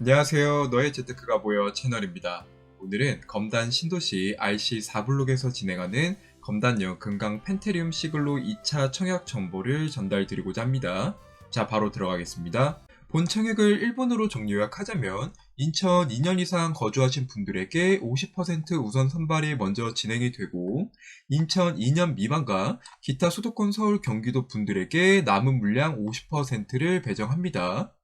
안녕하세요. 너의 재테크가 보여 채널입니다. 오늘은 검단 신도시 RC4블록에서 진행하는 검단역 금강 펜테리움 시글로 2차 청약 정보를 전달드리고자 합니다. 자, 바로 들어가겠습니다. 본 청약을 1번으로 정리 요약하자면 인천 2년 이상 거주하신 분들에게 50% 우선 선발이 먼저 진행이 되고, 인천 2년 미만과 기타 수도권 서울 경기도 분들에게 남은 물량 50%를 배정합니다.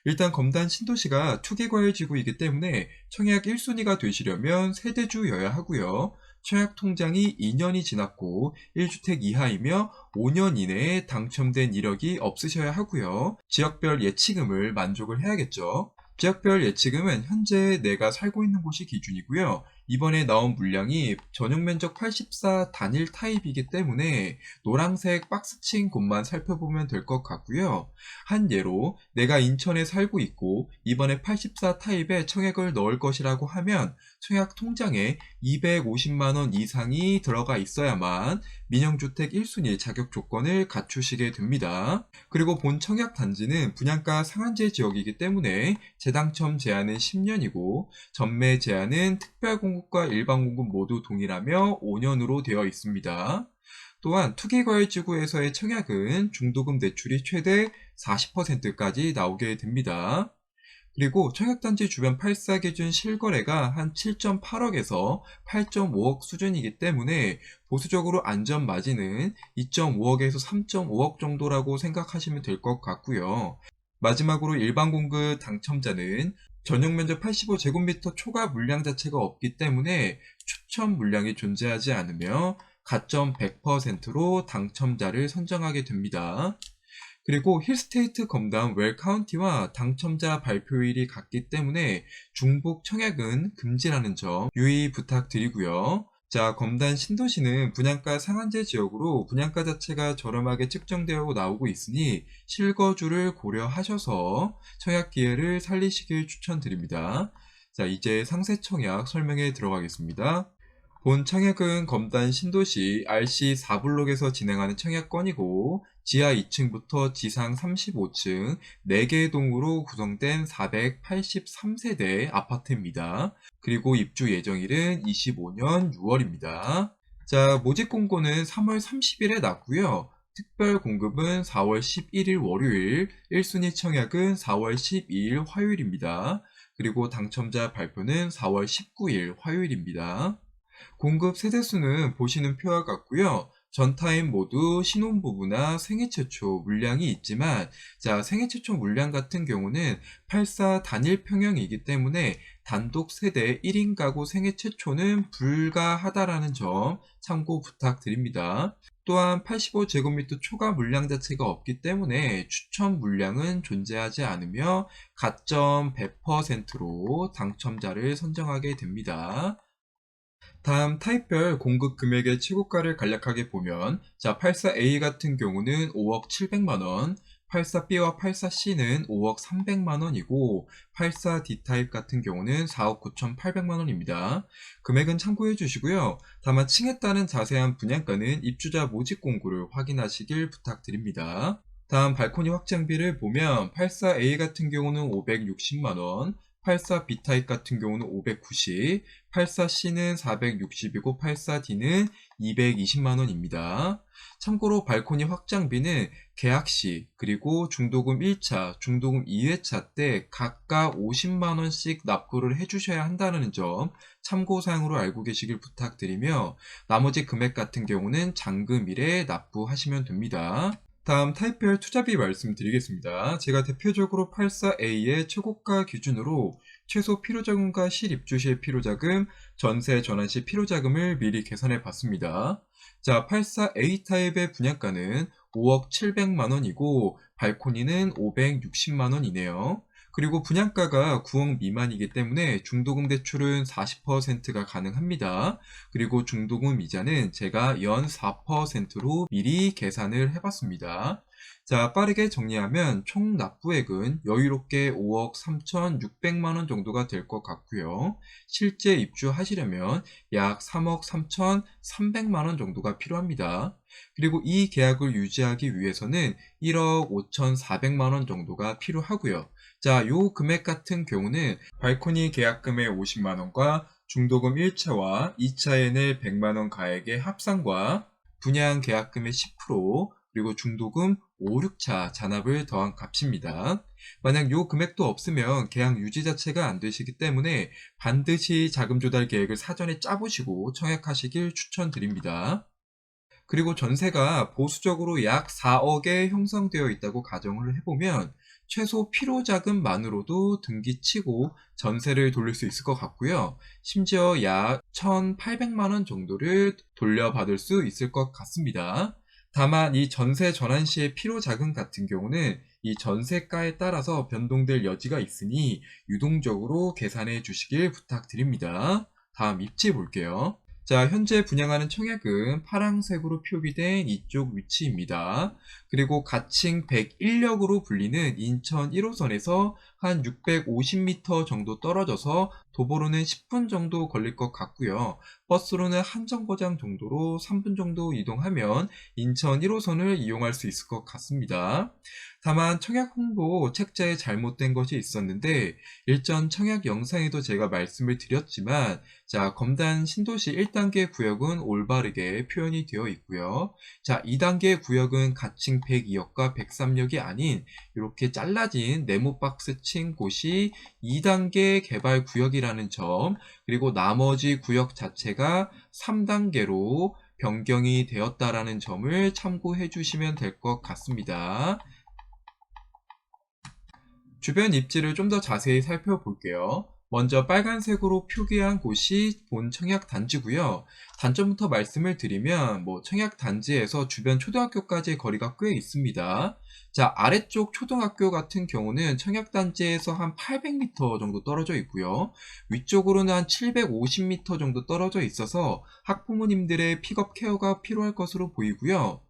일단 검단 신도시가 투기과열지구이기 때문에 청약 1순위가 되시려면 세대주여야 하고요. 청약 통장이 2년이 지났고 1주택 이하이며 5년 이내에 당첨된 이력이 없으셔야 하고요. 지역별 예치금을 만족을 해야겠죠. 지역별 예치금은 현재 내가 살고 있는 곳이 기준이고요. 이번에 나온 물량이 전용면적 84 단일 타입이기 때문에 노란색 박스 친 곳만 살펴보면 될 것 같고요. 한 예로 내가 인천에 살고 있고 이번에 84 타입에 청약을 넣을 것이라고 하면 청약 통장에 250만원 이상이 들어가 있어야만 민영주택 1순위 자격 조건을 갖추시게 됩니다. 그리고 본 청약 단지는 분양가 상한제 지역이기 때문에 재당첨 제한은 10년이고 전매 제한은 특별공급과 일반공급 모두 동일하며 5년으로 되어 있습니다. 또한 투기과열지구에서의 청약은 중도금 대출이 최대 40%까지 나오게 됩니다. 그리고 청약단지 주변 84 기준 실거래가 한 7.8억에서 8.5억 수준이기 때문에 보수적으로 안전 마진은 2.5억에서 3.5억 정도라고 생각하시면 될 것 같고요. 마지막으로 일반 공급 당첨자는 전용 면적 85제곱미터 초과 물량 자체가 없기 때문에 추천 물량이 존재하지 않으며 가점 100%로 당첨자를 선정하게 됩니다. 그리고 힐스테이트 검단 웰카운티와 당첨자 발표일이 같기 때문에 중복 청약은 금지라는 점 유의 부탁드리고요. 자, 검단 신도시는 분양가 상한제 지역으로 분양가 자체가 저렴하게 측정되어 나오고 있으니 실거주를 고려하셔서 청약 기회를 살리시길 추천드립니다. 자, 이제 상세 청약 설명에 들어가겠습니다. 본 청약은 검단 신도시 RC4블록에서 진행하는 청약건이고 지하 2층부터 지상 35층 4개 동으로 구성된 483세대 아파트입니다. 그리고 입주 예정일은 25년 6월입니다. 자, 모집 공고는 3월 30일에 났고요. 특별 공급은 4월 11일 월요일, 1순위 청약은 4월 12일 화요일입니다. 그리고 당첨자 발표는 4월 19일 화요일입니다. 공급 세대수는 보시는 표와 같고요. 전 타입 모두 신혼부부나 생애 최초 물량이 있지만, 자, 생애 최초 물량 같은 경우는 84 단일 평형이기 때문에 단독 세대 1인 가구 생애 최초는 불가하다라는 점 참고 부탁드립니다. 또한 85제곱미터 초과 물량 자체가 없기 때문에 추천 물량은 존재하지 않으며 가점 100%로 당첨자를 선정하게 됩니다. 다음 타입별 공급 금액의 최고가를 간략하게 보면, 자, 84A 같은 경우는 5억 700만원, 84B와 84C는 5억 300만원이고 84D 타입 같은 경우는 4억 9,800만원입니다. 금액은 참고해 주시고요. 다만 층에 따른 자세한 분양가는 입주자 모집 공고를 확인하시길 부탁드립니다. 다음 발코니 확장비를 보면 84A 같은 경우는 560만원, 84B 타입 같은 경우는 590, 84C는 460이고 84D는 220만원입니다. 참고로 발코니 확장비는 계약시 그리고 중도금 1차, 중도금 2회차 때 각각 50만원씩 납부를 해주셔야 한다는 점 참고사항으로 알고 계시길 부탁드리며 나머지 금액 같은 경우는 잔금일에 납부하시면 됩니다. 다음 타입별 투자비 말씀드리겠습니다. 제가 대표적으로 84A의 최고가 기준으로 최소 필요자금과 실입주 시의 필요자금, 전세 전환 시 필요자금을 미리 계산해 봤습니다. 자, 84A 타입의 분양가는 5억 700만원이고 발코니는 560만원이네요. 그리고 분양가가 9억 미만이기 때문에 중도금 대출은 40%가 가능합니다. 그리고 중도금 이자는 제가 연 4%로 미리 계산을 해봤습니다. 자, 빠르게 정리하면 총 납부액은 여유롭게 5억 3,600만원 정도가 될 것 같고요. 실제 입주하시려면 약 3억 3,300만원 정도가 필요합니다. 그리고 이 계약을 유지하기 위해서는 1억 5,400만원 정도가 필요하고요. 자, 요 금액 같은 경우는 발코니 계약금의 50만원과 중도금 1차와 2차에 낼 100만원 가액의 합산과 분양 계약금의 10% 그리고 중도금 5, 6차 잔압을 더한 값입니다. 만약 요 금액도 없으면 계약 유지 자체가 안 되시기 때문에 반드시 자금 조달 계획을 사전에 짜보시고 청약하시길 추천드립니다. 그리고 전세가 보수적으로 약 4억에 형성되어 있다고 가정을 해보면 최소 필요자금만으로도 등기치고 전세를 돌릴 수 있을 것 같고요. 심지어 약 1,800만 원 정도를 돌려받을 수 있을 것 같습니다. 다만 이 전세 전환 시의 필요자금 같은 경우는 이 전세가에 따라서 변동될 여지가 있으니 유동적으로 계산해 주시길 부탁드립니다. 다음 입지 볼게요. 자, 현재 분양하는 청약은 파란색으로 표기된 이쪽 위치입니다. 그리고 가칭 101역으로 불리는 인천 1호선에서 한 650m 정도 떨어져서 도보로는 10분 정도 걸릴 것 같고요. 버스로는 한 정거장 정도로 3분 정도 이동하면 인천 1호선을 이용할 수 있을 것 같습니다. 다만 청약 홍보 책자에 잘못된 것이 있었는데 일전 청약 영상에도 제가 말씀을 드렸지만 자, 검단 신도시 1단계 구역은 올바르게 표현이 되어 있고요. 자, 2단계 구역은 가칭 102역과 103역이 아닌 이렇게 잘라진 네모 박스 친 곳이 2단계 개발 구역이라는 점, 그리고 나머지 구역 자체가 3단계로 변경이 되었다라는 점을 참고해 주시면 될 것 같습니다. 주변 입지를 좀 더 자세히 살펴볼게요. 먼저 빨간색으로 표기한 곳이 본 청약 단지고요. 단점부터 말씀을 드리면 청약 단지에서 주변 초등학교까지의 거리가 꽤 있습니다. 자, 아래쪽 초등학교 같은 경우는 청약 단지에서 한 800m 정도 떨어져 있고요. 위쪽으로는 한 750m 정도 떨어져 있어서 학부모님들의 픽업 케어가 필요할 것으로 보이고요.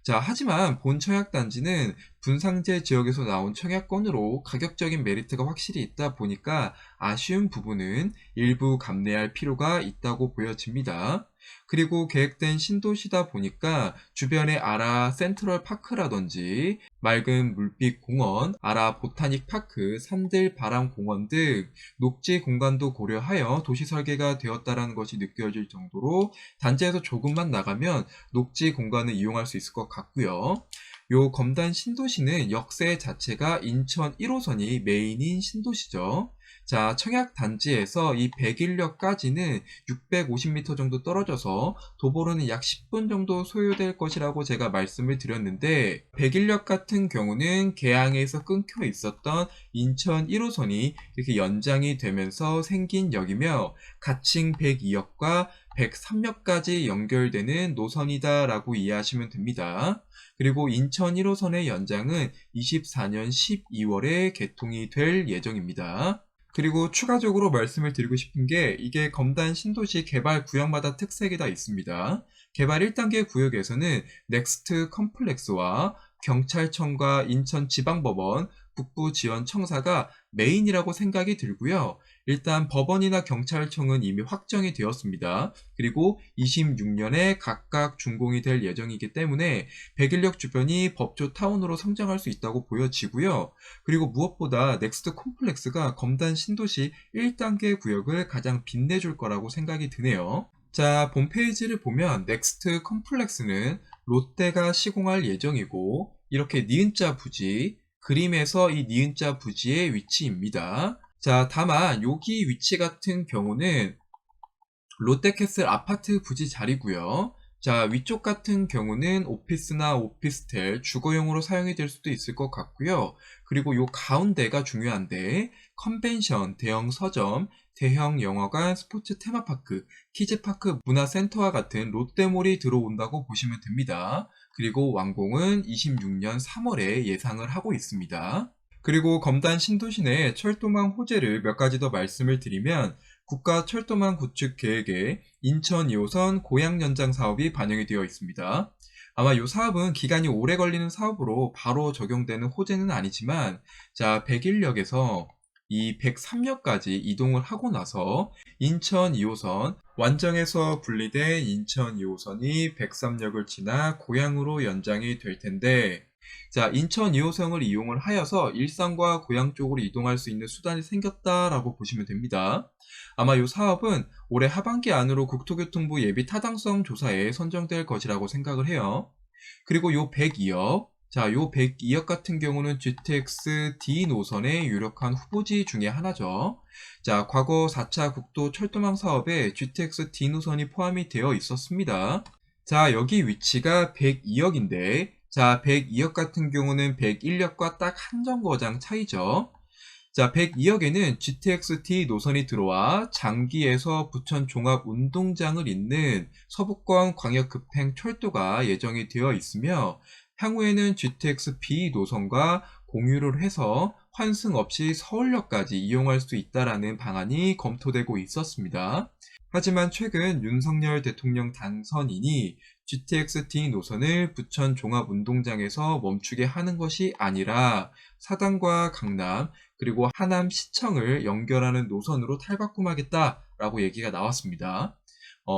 자, 하지만 본 청약단지는 분상제 지역에서 나온 청약권으로 가격적인 메리트가 확실히 있다 보니까 아쉬운 부분은 일부 감내할 필요가 있다고 보여집니다. 그리고 계획된 신도시다 보니까 주변에 아라 센트럴 파크라든지 맑은 물빛 공원, 아라 보타닉 파크, 산들 바람 공원 등 녹지 공간도 고려하여 도시 설계가 되었다라는 것이 느껴질 정도로 단지에서 조금만 나가면 녹지 공간을 이용할 수 있을 것 같고요. 요 검단 신도시는 역세 자체가 인천 1호선이 메인인 신도시죠. 자, 청약 단지에서 이 101역까지는 650m 정도 떨어져서 도보로는 약 10분 정도 소요될 것이라고 제가 말씀을 드렸는데 101역 같은 경우는 개항에서 끊겨 있었던 인천 1호선이 이렇게 연장이 되면서 생긴 역이며 가칭 102역과 103역까지 연결되는 노선이다라고 이해하시면 됩니다. 그리고 인천 1호선의 연장은 24년 12월에 개통이 될 예정입니다. 그리고 추가적으로 말씀을 드리고 싶은 게 이게 검단 신도시 개발 구역마다 특색이 다 있습니다. 개발 1단계 구역에서는 넥스트 컴플렉스와 경찰청과 인천지방법원, 북부지원청사가 메인이라고 생각이 들고요. 일단 법원이나 경찰청은 이미 확정이 되었습니다. 그리고 26년에 각각 준공이 될 예정이기 때문에 백일역 주변이 법조 타운으로 성장할 수 있다고 보여지고요. 그리고 무엇보다 넥스트 콤플렉스가 검단 신도시 1단계 구역을 가장 빛내줄 거라고 생각이 드네요. 자, 본 페이지를 보면 넥스트 컴플렉스는 롯데가 시공할 예정이고 이렇게 니은자 부지, 그림에서 이 니은자 부지의 위치입니다. 자, 다만 여기 위치 같은 경우는 롯데캐슬 아파트 부지 자리고요. 자, 위쪽 같은 경우는 오피스나 오피스텔, 주거용으로 사용이 될 수도 있을 것 같고요. 그리고 요 가운데가 중요한데 컨벤션, 대형 서점, 대형 영화관, 스포츠 테마파크, 키즈파크, 문화센터와 같은 롯데몰이 들어온다고 보시면 됩니다. 그리고 완공은 26년 3월에 예상을 하고 있습니다. 그리고 검단 신도시 내 철도망 호재를 몇 가지 더 말씀을 드리면 국가 철도망 구축 계획에 인천 2호선 고양 연장 사업이 반영이 되어 있습니다. 아마 이 사업은 기간이 오래 걸리는 사업으로 바로 적용되는 호재는 아니지만 자, 101역에서 이 103역까지 이동을 하고 나서 인천 2호선 완정에서 분리된 인천 2호선이 103역을 지나 고양으로 연장이 될 텐데 자, 인천 2호선을 이용을 하여서 일산과 고양 쪽으로 이동할 수 있는 수단이 생겼다라고 보시면 됩니다. 아마 이 사업은 올해 하반기 안으로 국토교통부 예비 타당성 조사에 선정될 것이라고 생각을 해요. 그리고 요 102역, 자, 요 102역 같은 경우는 GTX D 노선의 유력한 후보지 중에 하나죠. 자, 과거 4차 국도 철도망 사업에 GTX D 노선이 포함이 되어 있었습니다. 자, 여기 위치가 102역인데, 자, 102역 같은 경우는 101역과 딱 한 정거장 차이죠. 자, 102역에는 GTX-D 노선이 들어와 장기에서 부천 종합운동장을 잇는 서부권 광역급행 철도가 예정이 되어 있으며, 향후에는 GTX-B 노선과 공유를 해서 환승 없이 서울역까지 이용할 수 있다라는 방안이 검토되고 있었습니다. 하지만 최근 윤석열 대통령 당선인이 GTX-D 노선을 부천 종합운동장에서 멈추게 하는 것이 아니라 사당과 강남 그리고 하남 시청을 연결하는 노선으로 탈바꿈하겠다라고 얘기가 나왔습니다.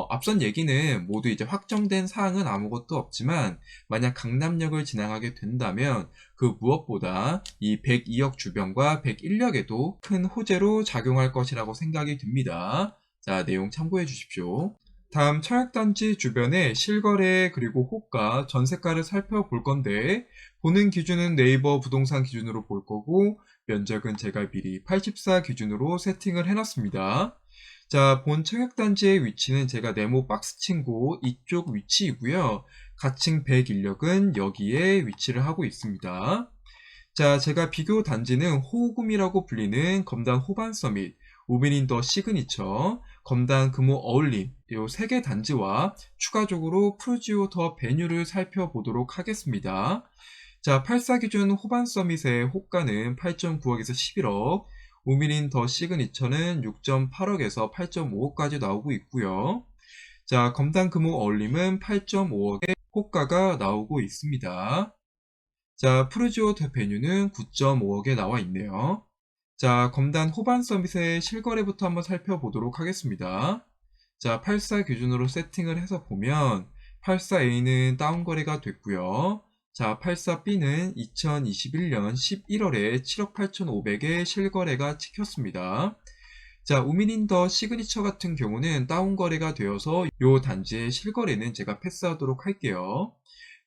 앞선 얘기는 모두 이제 확정된 사항은 아무것도 없지만 만약 강남역을 지나가게 된다면 그 무엇보다 이 102역 주변과 101역에도 큰 호재로 작용할 것이라고 생각이 듭니다. 자, 내용 참고해 주십시오. 다음 청약단지 주변의 실거래 그리고 호가, 전세가를 살펴볼 건데 보는 기준은 네이버 부동산 기준으로 볼 거고 면적은 제가 미리 84 기준으로 세팅을 해놨습니다. 자, 본 청약단지의 위치는 제가 네모 박스 친구 이쪽 위치이고요. 가칭 101역은 여기에 위치를 하고 있습니다. 자, 제가 비교 단지는 호금이라고 불리는 검단 호반 서밋, 우민인 더 시그니처, 검단 금호 어울림 이 3개 단지와 추가적으로 푸르지오 더 베뉴를 살펴보도록 하겠습니다. 자, 84 기준 호반 서밋의 호가는 8.9억에서 11억, 우민인 더 시그니처는 6.8억에서 8.5억까지 나오고 있고요. 자, 검단 금호 어울림은 8.5억의 호가가 나오고 있습니다. 자, 푸르지오 더 베뉴는 9.5억에 나와 있네요. 자, 검단 호반 서밋의 실거래부터 한번 살펴보도록 하겠습니다. 자, 84 기준으로 세팅을 해서 보면 84A는 다운거래가 됐고요. 자, 84B는 2021년 11월에 7억 8,500에 실거래가 찍혔습니다. 자, 우민인 더 시그니처 같은 경우는 다운거래가 되어서 이 단지의 실거래는 제가 패스하도록 할게요.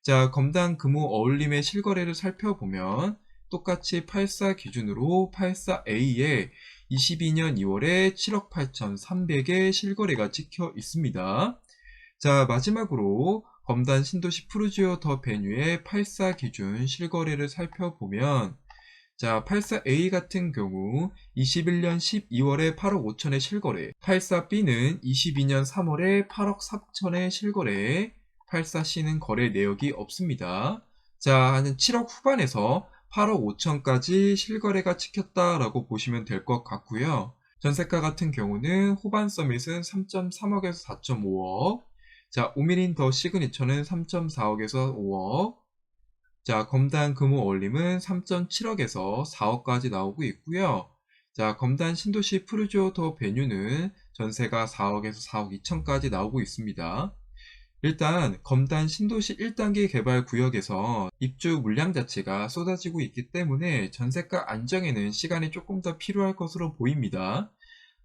자, 검단 금호 어울림의 실거래를 살펴보면 똑같이 84 기준으로 84A에 22년 2월에 7억 8,300의 실거래가 찍혀 있습니다. 자, 마지막으로 검단 신도시 푸르지오 더 베뉴의 84 기준 실거래를 살펴보면 자, 84A 같은 경우 21년 12월에 8억 5천의 실거래, 84B는 22년 3월에 8억 4천의 실거래, 84C는 거래 내역이 없습니다. 자, 한 7억 후반에서 8억 5천까지 실거래가 찍혔다라고 보시면 될 것 같고요. 전세가 같은 경우는 호반 서밋은 3.3억에서 4.5억, 자, 우민인 더 시그니처는 3.4억에서 5억, 자, 검단 금호 어울림은 3.7억에서 4억까지 나오고 있고요. 자, 검단 신도시 푸르지오 더 베뉴는 전세가 4억에서 4억 2천까지 나오고 있습니다. 일단 검단 신도시 1단계 개발 구역에서 입주 물량 자체가 쏟아지고 있기 때문에 전세가 안정에는 시간이 조금 더 필요할 것으로 보입니다.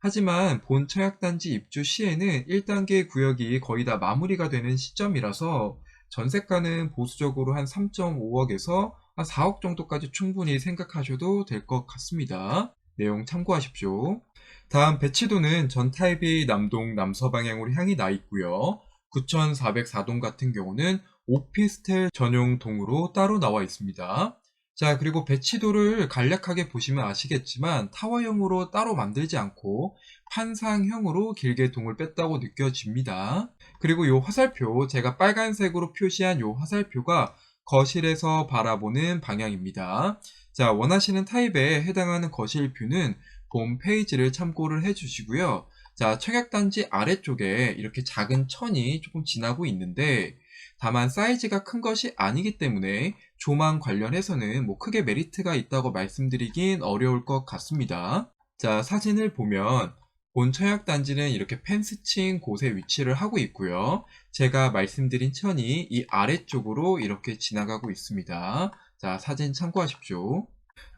하지만 본 청약단지 입주 시에는 1단계 구역이 거의 다 마무리가 되는 시점이라서 전세가는 보수적으로 한 3.5억에서 한 4억 정도까지 충분히 생각하셔도 될 것 같습니다. 내용 참고하십시오. 다음 배치도는 전 타입이 남동 남서방향으로 향이 나 있고요. 9404동 같은 경우는 오피스텔 전용 동으로 따로 나와 있습니다. 자, 그리고 배치도를 간략하게 보시면 아시겠지만 타워형으로 따로 만들지 않고 판상형으로 길게 동을 뺐다고 느껴집니다. 그리고 이 화살표, 제가 빨간색으로 표시한 이 화살표가 거실에서 바라보는 방향입니다. 자, 원하시는 타입에 해당하는 거실 뷰는 본 페이지를 참고를 해주시고요. 자, 청약단지 아래쪽에 이렇게 작은 천이 조금 지나고 있는데 다만 사이즈가 큰 것이 아니기 때문에 조망 관련해서는 뭐 크게 메리트가 있다고 말씀드리긴 어려울 것 같습니다. 자, 사진을 보면 본 청약단지는 이렇게 펜스 친 곳에 위치를 하고 있고요. 제가 말씀드린 천이 이 아래쪽으로 이렇게 지나가고 있습니다. 자, 사진 참고하십시오.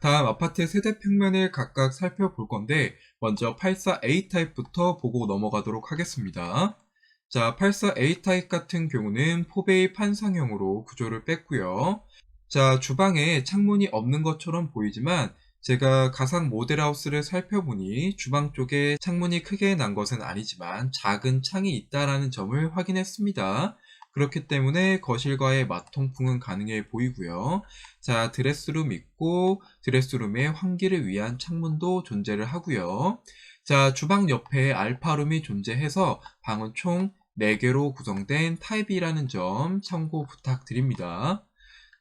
다음 아파트 세대 평면을 각각 살펴볼 건데 먼저 84A 타입부터 보고 넘어가도록 하겠습니다. 자, 84A 타입 같은 경우는 포베이 판상형으로 구조를 뺐고요. 자, 주방에 창문이 없는 것처럼 보이지만 제가 가상 모델하우스를 살펴보니 주방 쪽에 창문이 크게 난 것은 아니지만 작은 창이 있다라는 점을 확인했습니다. 그렇기 때문에 거실과의 맞통풍은 가능해 보이고요. 자, 드레스룸 있고 드레스룸에 환기를 위한 창문도 존재를 하고요. 자, 주방 옆에 알파룸이 존재해서 방은 총 4개로 구성된 타입이라는 점 참고 부탁드립니다.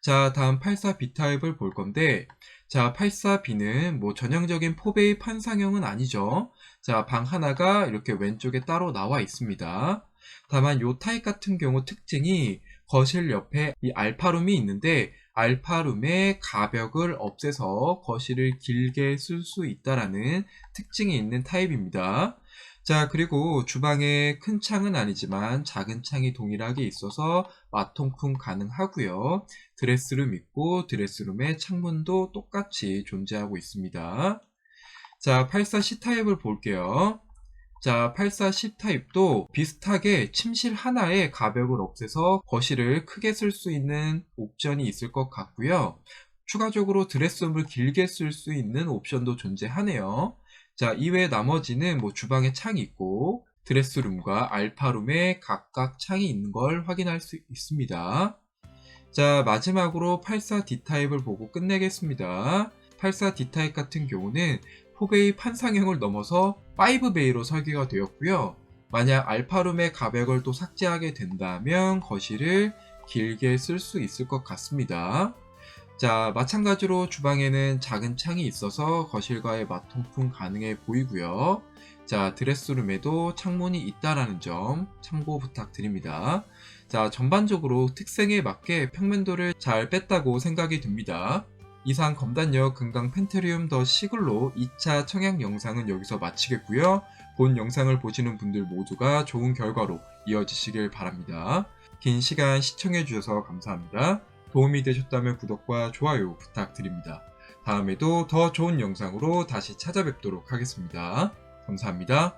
자, 다음 84B 타입을 볼 건데, 자, 84B는 뭐 전형적인 포베이 판상형은 아니죠. 자, 방 하나가 이렇게 왼쪽에 따로 나와 있습니다. 다만 요 타입 같은 경우 특징이 거실 옆에 이 알파룸이 있는데, 알파룸의 가벽을 없애서 거실을 길게 쓸 수 있다라는 특징이 있는 타입입니다. 자, 그리고 주방에 큰 창은 아니지만 작은 창이 동일하게 있어서 맞통풍 가능하고요. 드레스룸 있고 드레스룸의 창문도 똑같이 존재하고 있습니다. 자, 84C 타입을 볼게요. 자, 84C 타입도 비슷하게 침실 하나에 가벽을 없애서 거실을 크게 쓸 수 있는 옵션이 있을 것 같고요. 추가적으로 드레스룸을 길게 쓸 수 있는 옵션도 존재하네요. 자, 이외에 나머지는 뭐 주방에 창이 있고 드레스룸과 알파룸에 각각 창이 있는 걸 확인할 수 있습니다. 자, 마지막으로 84D 타입을 보고 끝내겠습니다. 84D 타입 같은 경우는 4베이 판상형을 넘어서 5베이로 설계가 되었고요. 만약 알파룸의 가벽을 또 삭제하게 된다면 거실을 길게 쓸 수 있을 것 같습니다. 자, 마찬가지로 주방에는 작은 창이 있어서 거실과의 맞통풍 가능해 보이고요. 자, 드레스룸에도 창문이 있다라는 점 참고 부탁드립니다. 자, 전반적으로 특성에 맞게 평면도를 잘 뺐다고 생각이 듭니다. 이상 검단역 금강 펜트리움 더 시글로 2차 청약 영상은 여기서 마치겠고요. 본 영상을 보시는 분들 모두가 좋은 결과로 이어지시길 바랍니다. 긴 시간 시청해주셔서 감사합니다. 도움이 되셨다면 구독과 좋아요 부탁드립니다. 다음에도 더 좋은 영상으로 다시 찾아뵙도록 하겠습니다. 감사합니다.